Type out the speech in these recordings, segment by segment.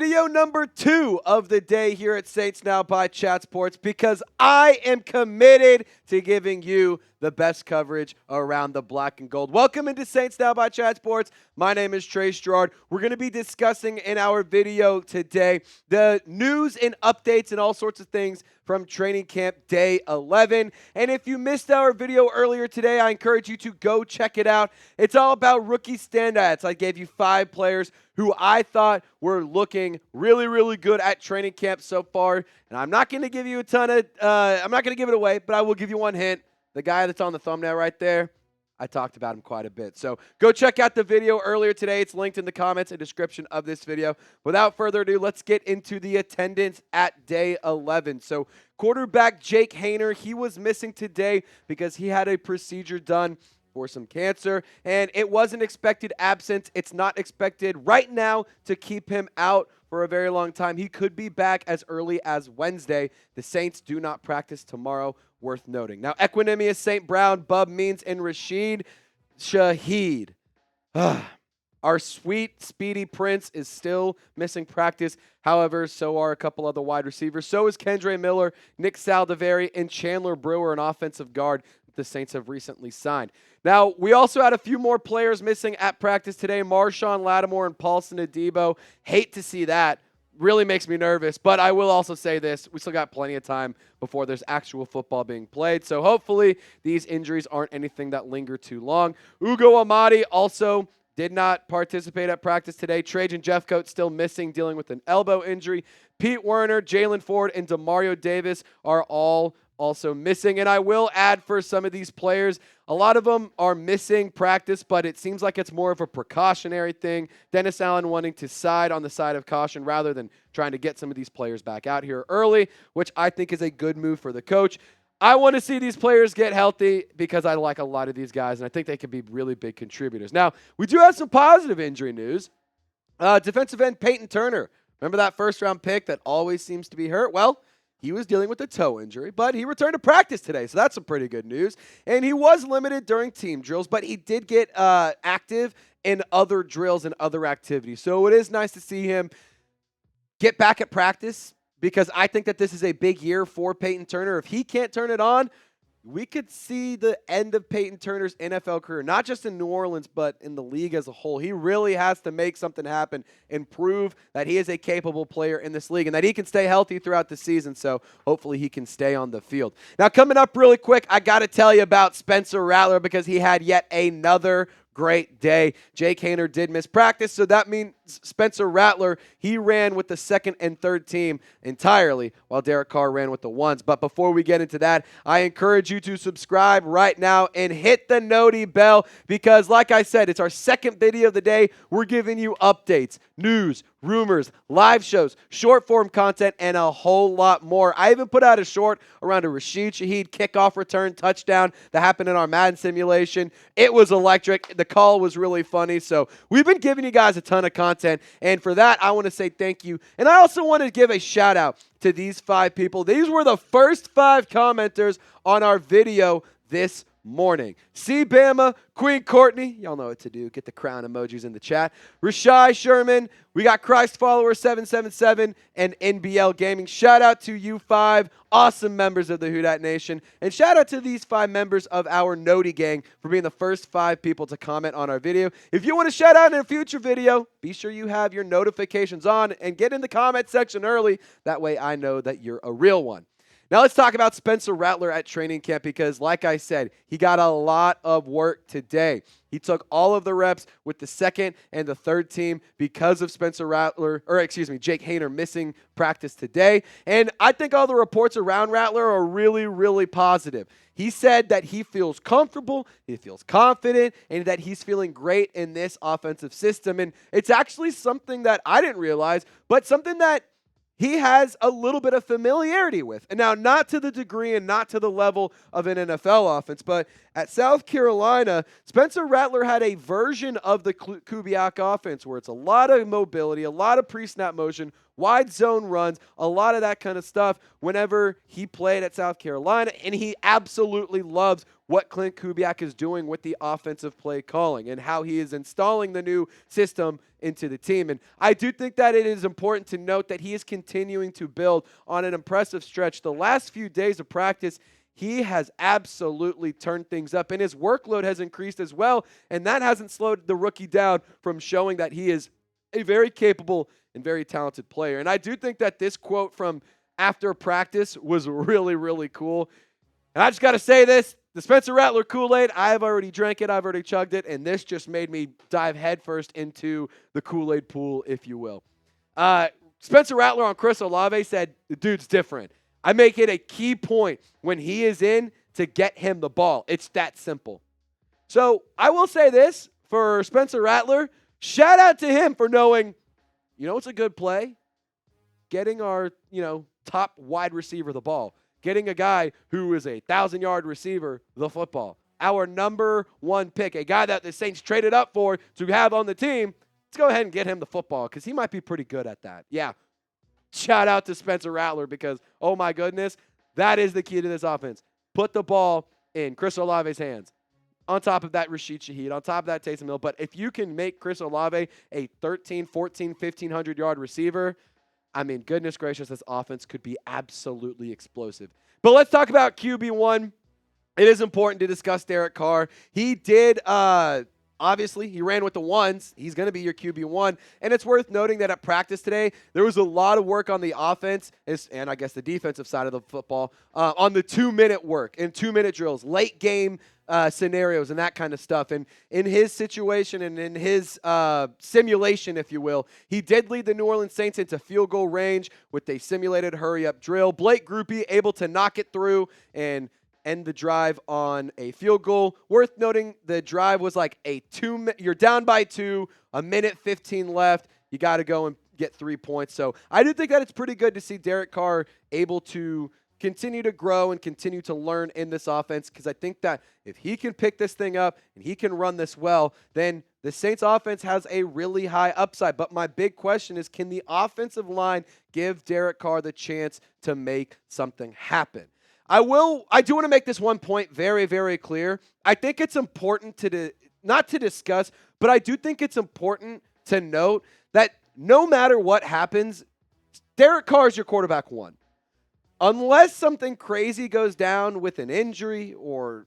Video number 2 of the day here at Saints Now by Chat Sports, because I am committed to giving you the best coverage around the black and gold. Welcome into Saints Now by Chat Sports. My name is Trace Girouard. We're going to be discussing in our video today the news and updates and all sorts of things from training camp day 11. And if you missed our video earlier today, I encourage you to go check it out. It's all about rookie standouts. I gave you 5 players who I thought were looking really, really good at training camp so far. And I'm not going to give you a ton of, I'm not going to give it away, but I will give you one hint. The guy that's on the thumbnail right there, I talked about him quite a bit. So go check out the video earlier today. It's linked in the comments and description of this video. Without further ado, let's get into the attendance at day 11. So quarterback Jake Haener, he was missing today because he had a procedure done for some cancer, and it was an expected absence. It's not expected right now to keep him out for a very long time. He could be back as early as Wednesday. The Saints do not practice tomorrow, worth noting. Now, Equanimous St. Brown, Bub Means, and Rashid Shaheed. Our sweet, speedy Prince is still missing practice. However, so are a couple other wide receivers. So is Kendre Miller, Nick Saldiveri, and Chandler Brewer, an offensive guard that the Saints have recently signed. Now, we also had a few more players missing at practice today. Marshawn Lattimore and Paulson Adebo. Hate to see that. Really makes me nervous. But I will also say this. We still got plenty of time before there's actual football being played. So hopefully these injuries aren't anything that linger too long. Ugo Amadi also did not participate at practice today. Trajan Jeffcoat still missing, dealing with an elbow injury. Pete Werner, Jalen Ford, and Demario Davis are all also missing. And I will add, for some of these players, a lot of them are missing practice, but it seems like it's more of a precautionary thing. Dennis Allen wanting to side on the side of caution rather than trying to get some of these players back out here early, which I think is a good move for the coach. I want to see these players get healthy because I like a lot of these guys, and I think they could be really big contributors. Now, we do have some positive injury news. Defensive end Peyton Turner. Remember that first-round pick that always seems to be hurt? Well, he was dealing with a toe injury, but he returned to practice today, so that's some pretty good news. And he was limited during team drills, but he did get active in other drills and other activities. So it is nice to see him get back at practice, because I think that this is a big year for Peyton Turner. If he can't turn it on, we could see the end of Peyton Turner's NFL career, not just in New Orleans, but in the league as a whole. He really has to make something happen and prove that he is a capable player in this league and that he can stay healthy throughout the season, so hopefully he can stay on the field. Now, coming up really quick, I got to tell you about Spencer Rattler, because he had yet another great day. Jake Haener did miss practice, so that means Spencer Rattler, he ran with the second and third team entirely, while Derek Carr ran with the ones. But before we get into that, I encourage you to subscribe right now and hit the noti bell, because like I said, it's our second video of the day. We're giving you updates, news, rumors, live shows, short form content, and a whole lot more. I even put out a short around a Rashid Shaheed kickoff return touchdown that happened in our Madden simulation. It was electric. The call was really funny. So we've been giving you guys a ton of content, and for that, I want to say thank you. And I also want to give a shout out to these 5 people. These were the first 5 commenters on our video this morning. C. Bama, Queen Courtney, y'all know what to do. Get the crown emojis in the chat. Rashai Sherman, we got Christ Follower 777, and NBL Gaming. Shout out to you 5 awesome members of the Who Dat Nation, and shout out to these 5 members of our Noti Gang for being the first 5 people to comment on our video. If you want to shout out in a future video, be sure you have your notifications on and get in the comment section early. That way I know that you're a real one. Now let's talk about Spencer Rattler at training camp, because like I said, he got a lot of work today. He took all of the reps with the second and the third team because of Jake Haener missing practice today. And I think all the reports around Rattler are really, really positive. He said that he feels comfortable, he feels confident, and that he's feeling great in this offensive system. And it's actually something that I didn't realize, but something that he has a little bit of familiarity with. And now, not to the degree and not to the level of an NFL offense, but At South Carolina, Spencer Rattler had a version of the Kubiak offense where it's a lot of mobility, a lot of pre-snap motion, wide zone runs, a lot of that kind of stuff whenever he played at South Carolina, and he absolutely loves what Klint Kubiak is doing with the offensive play calling and how he is installing the new system into the team. And I do think that it is important to note that he is continuing to build on an impressive stretch. The last few days of practice, he has absolutely turned things up, and his workload has increased as well, and that hasn't slowed the rookie down from showing that he is a very capable and very talented player. And I do think that this quote from after practice was really, really cool. And I just got to say this, the Spencer Rattler Kool-Aid, I've already drank it, I've already chugged it, and this just made me dive headfirst into the Kool-Aid pool, if you will. Spencer Rattler on Chris Olave said, the dude's different. I make it a key point when he is in to get him the ball. It's that simple. So I will say this for Spencer Rattler, shout out to him for knowing, it's a good play? Getting our, top wide receiver the ball. Getting a guy who is a 1,000-yard receiver the football. Our number one pick, a guy that the Saints traded up for to have on the team. Let's go ahead and get him the football because he might be pretty good at that. Yeah. Shout out to Spencer Rattler because, oh my goodness, that is the key to this offense. Put the ball in Chris Olave's hands. On top of that, Rashid Shaheed. On top of that, Taysom Hill. But if you can make Chris Olave a 13, 14, 1,500-yard receiver, I mean, goodness gracious, this offense could be absolutely explosive. But let's talk about QB1. It is important to discuss Derek Carr. He did, obviously, he ran with the ones. He's going to be your QB1. And it's worth noting that at practice today, there was a lot of work on the offense and I guess the defensive side of the football on the 2-minute work and 2-minute drills, late game scenarios and that kind of stuff. And in his situation and in his simulation, if you will, he did lead the New Orleans Saints into field goal range with a simulated hurry-up drill. Blake Grupe able to knock it through and end the drive on a field goal. Worth noting, the drive was like you're down by 2, 1:15 left. You got to go and get 3 points. So I do think that it's pretty good to see Derek Carr able to continue to grow and continue to learn in this offense because I think that if he can pick this thing up and he can run this well, then the Saints offense has a really high upside. But my big question is, can the offensive line give Derek Carr the chance to make something happen? I do want to make this one point very, very clear. I think it's important not to discuss, but I do think it's important to note that no matter what happens, Derek Carr is your quarterback 1. Unless something crazy goes down with an injury or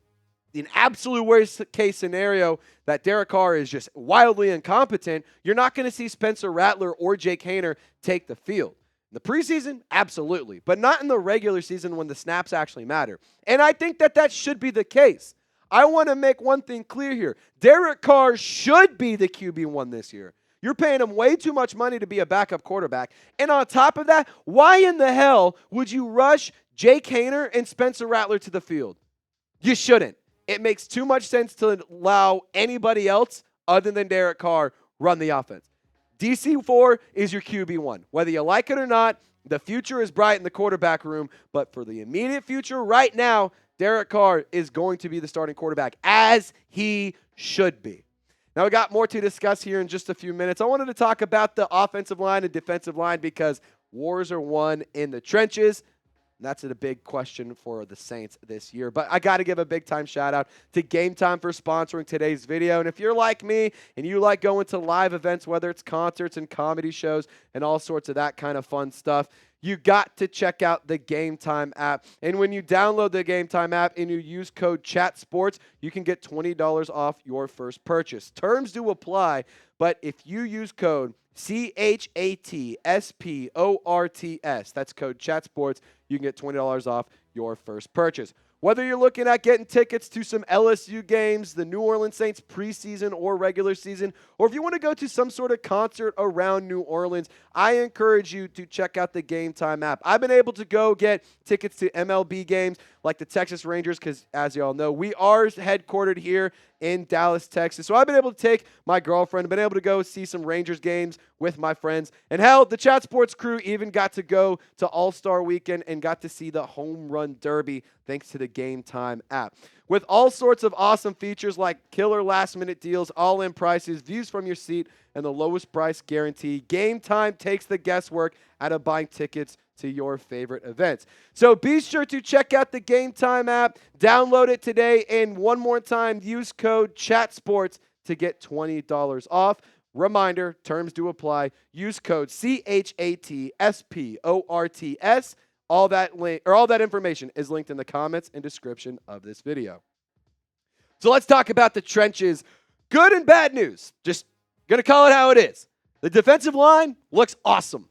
an absolute worst case scenario that Derek Carr is just wildly incompetent, you're not going to see Spencer Rattler or Jake Haener take the field. In the preseason, absolutely, but not in the regular season when the snaps actually matter. And I think that should be the case. I want to make one thing clear here. Derek Carr should be the QB1 this year. You're paying him way too much money to be a backup quarterback. And on top of that, why in the hell would you rush Jake Haener and Spencer Rattler to the field? You shouldn't. It makes too much sense to allow anybody else other than Derek Carr run the offense. DC4 is your QB1. Whether you like it or not, the future is bright in the quarterback room. But for the immediate future right now, Derek Carr is going to be the starting quarterback, as he should be. Now, we got more to discuss here in just a few minutes. I wanted to talk about the offensive line and defensive line because wars are won in the trenches. And that's a big question for the Saints this year. But I got to give a big-time shout-out to Game Time for sponsoring today's video. And if you're like me and you like going to live events, whether it's concerts and comedy shows and all sorts of that kind of fun stuff, you got to check out the Game Time app. And when you download the Game Time app and you use code CHATSPORTS, you can get $20 off your first purchase. Terms do apply, but if you use code CHATSPORTS, that's code CHATSPORTS, you can get $20 off your first purchase. Whether you're looking at getting tickets to some LSU games, the New Orleans Saints preseason or regular season, or if you want to go to some sort of concert around New Orleans, I encourage you to check out the Game Time app. I've been able to go get tickets to MLB games like the Texas Rangers because, as you all know, we are headquartered here in Dallas, Texas. So I've been able to take my girlfriend, been able to go see some Rangers games with my friends. And hell, the Chat Sports crew even got to go to All-Star Weekend and got to see the Home Run Derby thanks to the Game Time app. With all sorts of awesome features like killer last-minute deals, all-in prices, views from your seat, and the lowest price guarantee, Game Time takes the guesswork out of buying tickets to your favorite events. So be sure to check out the Game Time app, download it today, and one more time, use code CHATSPORTS to get $20 off. Reminder, terms do apply. Use code CHATSPORTS. All that information is linked in the comments and description of this video. So let's talk about the trenches. Good and bad news. Just going to call it how it is. The defensive line looks awesome.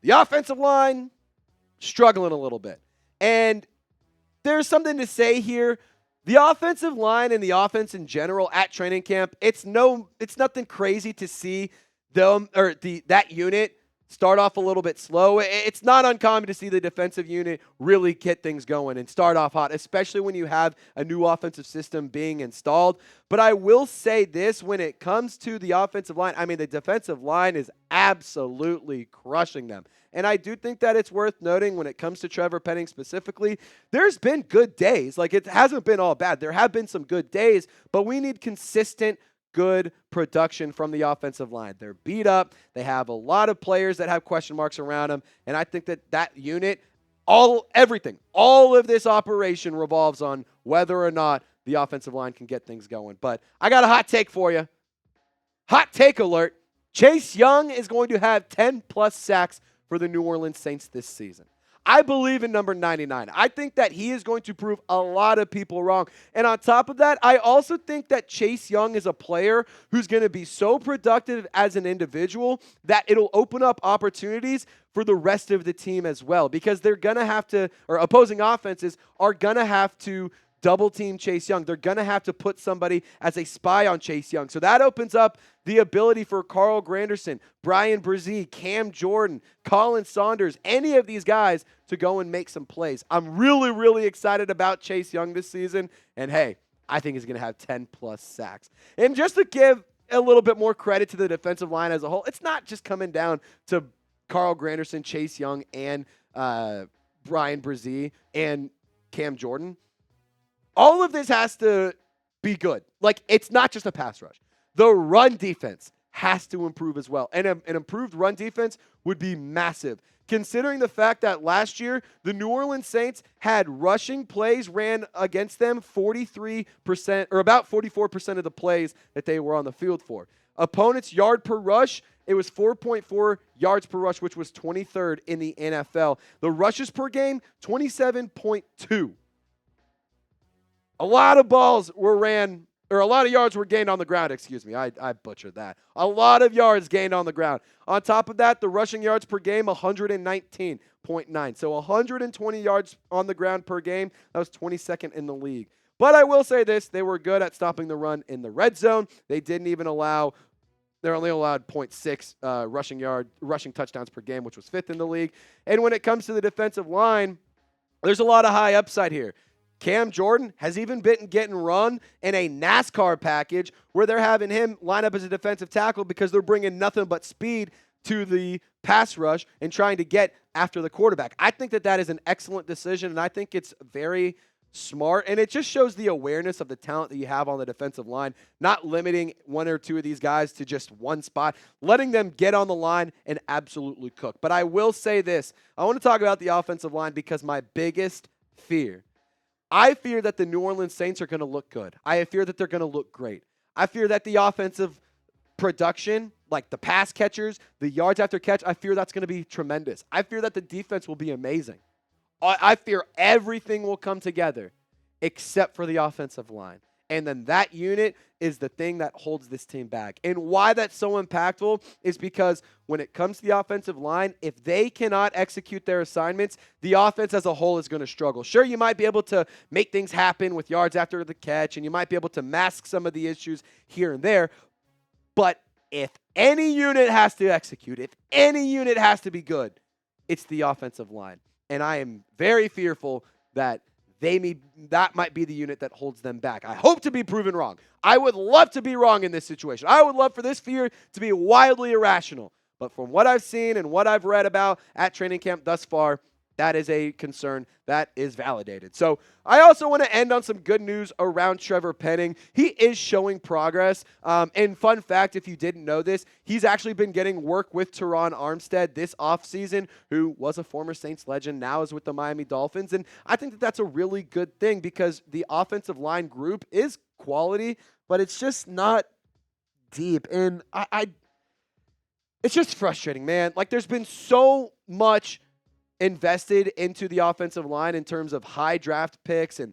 The offensive line, struggling a little bit. And there's something to say here. The offensive line and the offense in general at training camp, it's nothing crazy to see that unit start off a little bit slow. It's not uncommon to see the defensive unit really get things going and start off hot, especially when you have a new offensive system being installed. But I will say this, when it comes to the offensive line, I mean, the defensive line is absolutely crushing them. And I do think that it's worth noting when it comes to Trevor Penning specifically, there's been good days. Like, it hasn't been all bad. There have been some good days, but we need consistent, good production from the offensive line. They're beat up. They have a lot of players that have question marks around them. And I think that unit, all of this operation revolves on whether or not the offensive line can get things going. But I got a hot take for you. Hot take alert. Chase Young is going to have 10-plus sacks for the New Orleans Saints this season. I believe in number 99. I think that he is going to prove a lot of people wrong. And on top of that, I also think that Chase Young is a player who's going to be so productive as an individual that it'll open up opportunities for the rest of the team as well, because they're going to have to, or opposing offenses are going to have to double team Chase Young. They're going to have to put somebody as a spy on Chase Young. So that opens up the ability for Carl Granderson, Brian Brzee, Cam Jordan, Colin Saunders, any of these guys to go and make some plays. I'm really, really excited about Chase Young this season. And hey, I think he's going to have 10-plus sacks. And just to give a little bit more credit to the defensive line as a whole, it's not just coming down to Carl Granderson, Chase Young, and Brian Brzee and Cam Jordan. All of this has to be good. Like, it's not just a pass rush. The run defense has to improve as well. And an improved run defense would be massive, considering the fact that last year, the New Orleans Saints had rushing plays ran against them 43%, or about 44% of the plays that they were on the field for. Opponents' yard per rush, it was 4.4 yards per rush, which was 23rd in the NFL. The rushes per game, 27.2. A lot of balls were ran, or a lot of yards were gained on the ground, excuse me. I butchered that. A lot of yards gained on the ground. On top of that, the rushing yards per game, 119.9. So 120 yards on the ground per game. That was 22nd in the league. But I will say this, they were good at stopping the run in the red zone. They're only allowed 0.6 rushing touchdowns per game, which was 5th in the league. And when it comes to the defensive line, there's a lot of high upside here. Cam Jordan has even been getting run in a NASCAR package where they're having him line up as a defensive tackle because they're bringing nothing but speed to the pass rush and trying to get after the quarterback. I think that is an excellent decision, and I think it's very smart, and it just shows the awareness of the talent that you have on the defensive line, not limiting one or two of these guys to just one spot, letting them get on the line and absolutely cook. But I will say this. I want to talk about the offensive line because my biggest fear, I fear that the New Orleans Saints are going to look good. I fear that they're going to look great. I fear that the offensive production, like the pass catchers, the yards after catch, I fear that's going to be tremendous. I fear that the defense will be amazing. I fear everything will come together except for the offensive line. And then that unit is the thing that holds this team back. And why that's so impactful is because when it comes to the offensive line, if they cannot execute their assignments, the offense as a whole is going to struggle. Sure, you might be able to make things happen with yards after the catch, and you might be able to mask some of the issues here and there. But if any unit has to execute, if any unit has to be good, it's the offensive line. And I am very fearful that that might be the unit that holds them back. I hope to be proven wrong. I would love to be wrong in this situation. I would love for this fear to be wildly irrational. But from what I've seen and what I've read about at training camp thus far, that is a concern that is validated. So I also want to end on some good news around Trevor Penning. He is showing progress. And fun fact, if you didn't know this, he's actually been getting work with Teron Armstead this offseason, who was a former Saints legend, now is with the Miami Dolphins. And I think that that's a really good thing because the offensive line group is quality, but it's just not deep. And it's just frustrating, man. Like, there's been so much invested into the offensive line in terms of high draft picks and,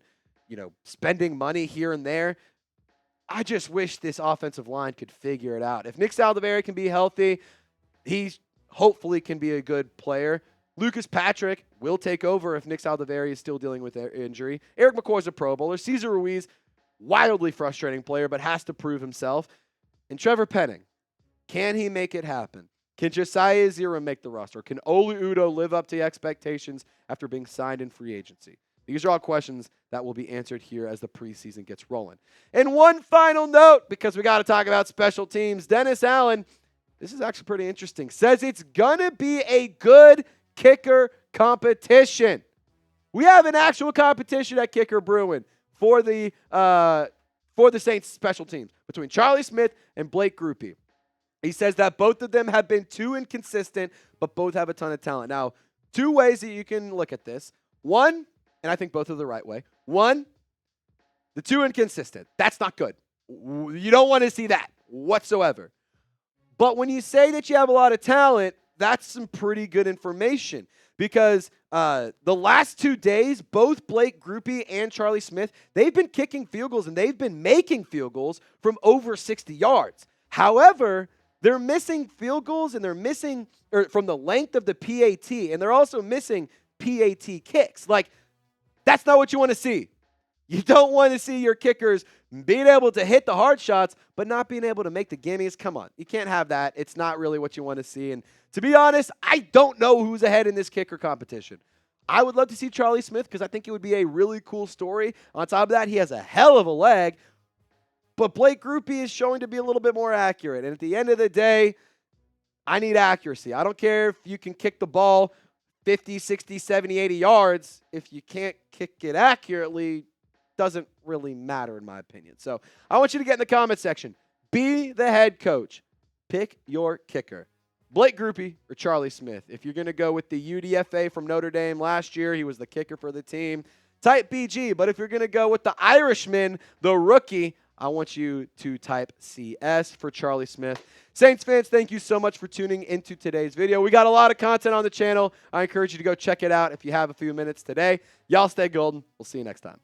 spending money here and there. I just wish this offensive line could figure it out. If Nick Saldiveri can be healthy, he hopefully can be a good player. Lucas Patrick will take over if Nick Saldiveri is still dealing with injury. Eric McCoy's a Pro Bowler. Cesar Ruiz, wildly frustrating player, but has to prove himself. And Trevor Penning, can he make it happen? Can Josiah Zira make the roster? Can Olu Udo live up to expectations after being signed in free agency? These are all questions that will be answered here as the preseason gets rolling. And one final note, because we got to talk about special teams. Dennis Allen, this is actually pretty interesting, says it's going to be a good kicker competition. We have an actual competition at kicker brewing for the Saints special teams between Charlie Smith and Blake Grupe. He says that both of them have been too inconsistent, but both have a ton of talent. Now, two ways that you can look at this. One, and I think both are the right way. One, the too inconsistent. That's not good. You don't want to see that whatsoever. But when you say that you have a lot of talent, that's some pretty good information because the last 2 days, both Blake Grupe and Charlie Smith, they've been kicking field goals and they've been making field goals from over 60 yards. However, they're missing field goals and they're missing from the length of the PAT, and they're also missing PAT kicks. Like, that's not what you want to see. You don't want to see your kickers being able to hit the hard shots, but not being able to make the gimmies. Come on. You can't have that. It's not really what you want to see. And to be honest, I don't know who's ahead in this kicker competition. I would love to see Charlie Smith because I think it would be a really cool story. On top of that, he has a hell of a leg. But Blake Grupe is showing to be a little bit more accurate. And at the end of the day, I need accuracy. I don't care if you can kick the ball 50, 60, 70, 80 yards. If you can't kick it accurately, doesn't really matter in my opinion. So I want you to get in the comment section. Be the head coach. Pick your kicker. Blake Grupe or Charlie Smith. If you're going to go with the UDFA from Notre Dame last year, he was the kicker for the team. Type BG. But if you're going to go with the Irishman, the rookie, I want you to type CS for Charlie Smith. Saints fans, thank you so much for tuning into today's video. We got a lot of content on the channel. I encourage you to go check it out if you have a few minutes today. Y'all stay golden. We'll see you next time.